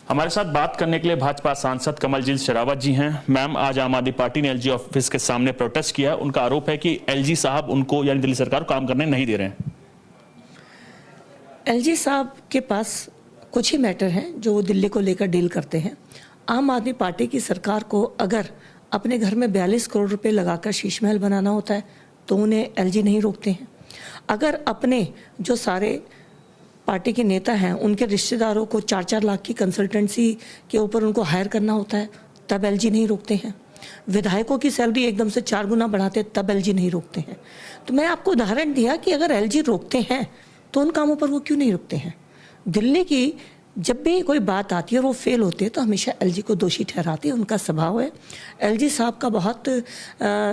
हमारे साथ बात करने के लिए भाजपा सांसद कमलजीत शेरावत जी हैं। मैम, आज आम आदमी पार्टी ने एलजी ऑफिस के सामने प्रोटेस्ट किया। उनका आरोप है कि एलजी साहब उनको यानी दिल्ली सरकार को काम करने नहीं दे रहे हैं। एलजी साहब के पास कुछ ही मैटर हैं जो वो दिल्ली को लेकर डील करते हैं। आम आदमी पार्टी की सरकार को अगर अपने घर में 42 करोड़ रुपए लगाकर शीश महल बनाना होता है तो उन्हें एलजी नहीं रोकते हैं। अगर अपने जो सारे पार्टी के नेता हैं उनके रिश्तेदारों को 4-4 लाख की कंसल्टेंसी के ऊपर उनको हायर करना होता है तब एलजी नहीं रोकते हैं। विधायकों की सैलरी एकदम से 4 गुना बढ़ाते तब एलजी नहीं रोकते हैं। तो मैं आपको उदाहरण दिया कि अगर एलजी रोकते हैं तो उन कामों पर वो क्यों नहीं रुकते हैं। दिल्ली की जब भी कोई बात आती है और वो फेल होते हैं तो हमेशा एलजी को दोषी ठहराती है। उनका स्वभाव है। एलजी साहब का बहुत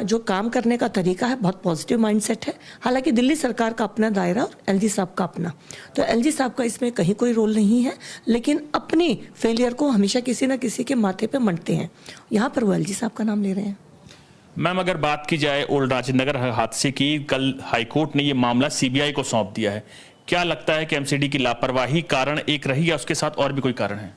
जो काम करने का तरीका है बहुत पॉजिटिव माइंडसेट है। हालांकि दिल्ली सरकार का अपना दायरा और एलजी साहब का अपना, तो एलजी साहब का इसमें कहीं कोई रोल नहीं है, लेकिन अपनी फेलियर को हमेशा किसी न किसी के माथे पर मंडते हैं। यहाँ पर वो एलजी साहब का नाम ले रहे हैं। मैम, अगर बात की जाए ओल्ड राजेंद्र नगर हादसे की, कल हाईकोर्ट ने ये मामला सीबीआई को सौंप दिया है। क्या लगता है कि एमसीडी की लापरवाही कारण एक रही या उसके साथ और भी कोई कारण है?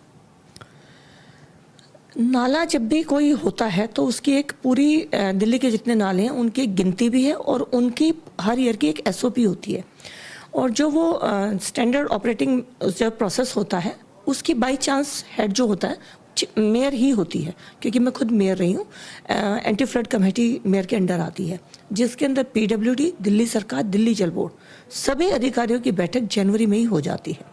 नाला जब भी कोई होता है तो उसकी एक पूरी दिल्ली के जितने नाले हैं उनकी एक गिनती भी है और उनकी हर ईयर की एक एसओपी होती है। और जो वो स्टैंडर्ड ऑपरेटिंग जो प्रोसेस होता है उसकी बाई चांस हेड जो होता है मेयर ही होती है, क्योंकि मैं खुद मेयर रही हूँ। एंटी फ्लड कमेटी मेयर के अंडर आती है, जिसके अंदर पीडब्ल्यूडी, दिल्ली सरकार, दिल्ली जल बोर्ड सभी अधिकारियों की बैठक जनवरी में ही हो जाती है।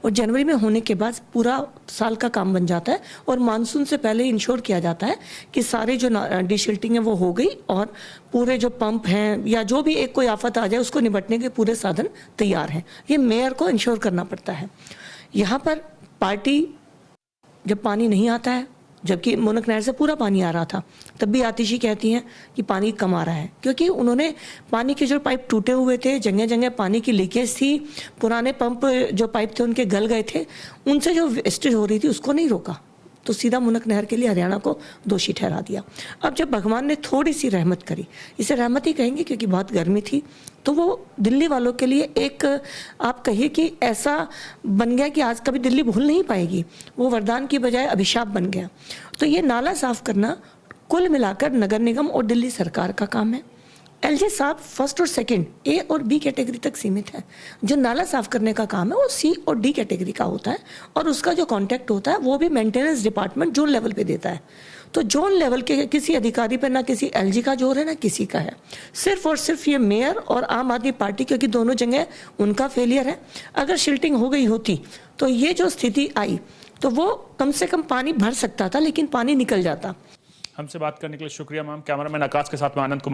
और जनवरी में होने के बाद पूरा साल का काम बन जाता है और मानसून से पहले इंश्योर किया जाता है कि सारे जो डिशिल्टिंग है वो हो गई और पूरे जो पंप हैं या जो भी एक कोई आफत आ जाए उसको निपटने के पूरे साधन तैयार हैं। ये मेयर को इंश्योर करना पड़ता है। यहाँ पर पार्टी जब पानी नहीं आता है, जबकि मुनक नहर से पूरा पानी आ रहा था, तब भी आतिशी कहती हैं कि पानी कम आ रहा है, क्योंकि उन्होंने पानी के जो पाइप टूटे हुए थे, जगह जगह पानी की लीकेज थी, पुराने पंप जो पाइप थे उनके गल गए थे, उनसे जो वेस्टेज हो रही थी उसको नहीं रोका, तो सीधा मुनक नहर के लिए हरियाणा को दोषी ठहरा दिया। अब जब भगवान ने थोड़ी सी रहमत करी, इसे रहमत ही कहेंगे क्योंकि बहुत गर्मी थी, तो वो दिल्ली वालों के लिए एक आप कहिए कि ऐसा बन गया कि आज कभी दिल्ली भूल नहीं पाएगी। वो वरदान की बजाय अभिशाप बन गया। तो ये नाला साफ करना कुल मिलाकर नगर निगम और दिल्ली सरकार का काम है। एलजी साहब फर्स्ट और सेकंड, ए और बी कैटेगरी तक सीमित है। जो नाला साफ करने का काम है वो सी और डी कैटेगरी का होता है और उसका जो कॉन्टैक्ट होता है वो भी मेंटेनेंस डिपार्टमेंट जोन लेवल पे देता है। तो जोन लेवल के किसी अधिकारी पे ना किसी एलजी का जोर है ना किसी का है, सिर्फ और सिर्फ ये मेयर और आम आदमी पार्टी, क्योंकि दोनों जगह उनका फेलियर है। अगर शिल्टिंग हो गई होती तो ये जो स्थिति आई तो वो कम से कम पानी भर सकता था, लेकिन पानी निकल जाता। हमसे बात करने के लिए शुक्रिया मैम। कैमरामैन आकाश के साथ में आनंद कुमार।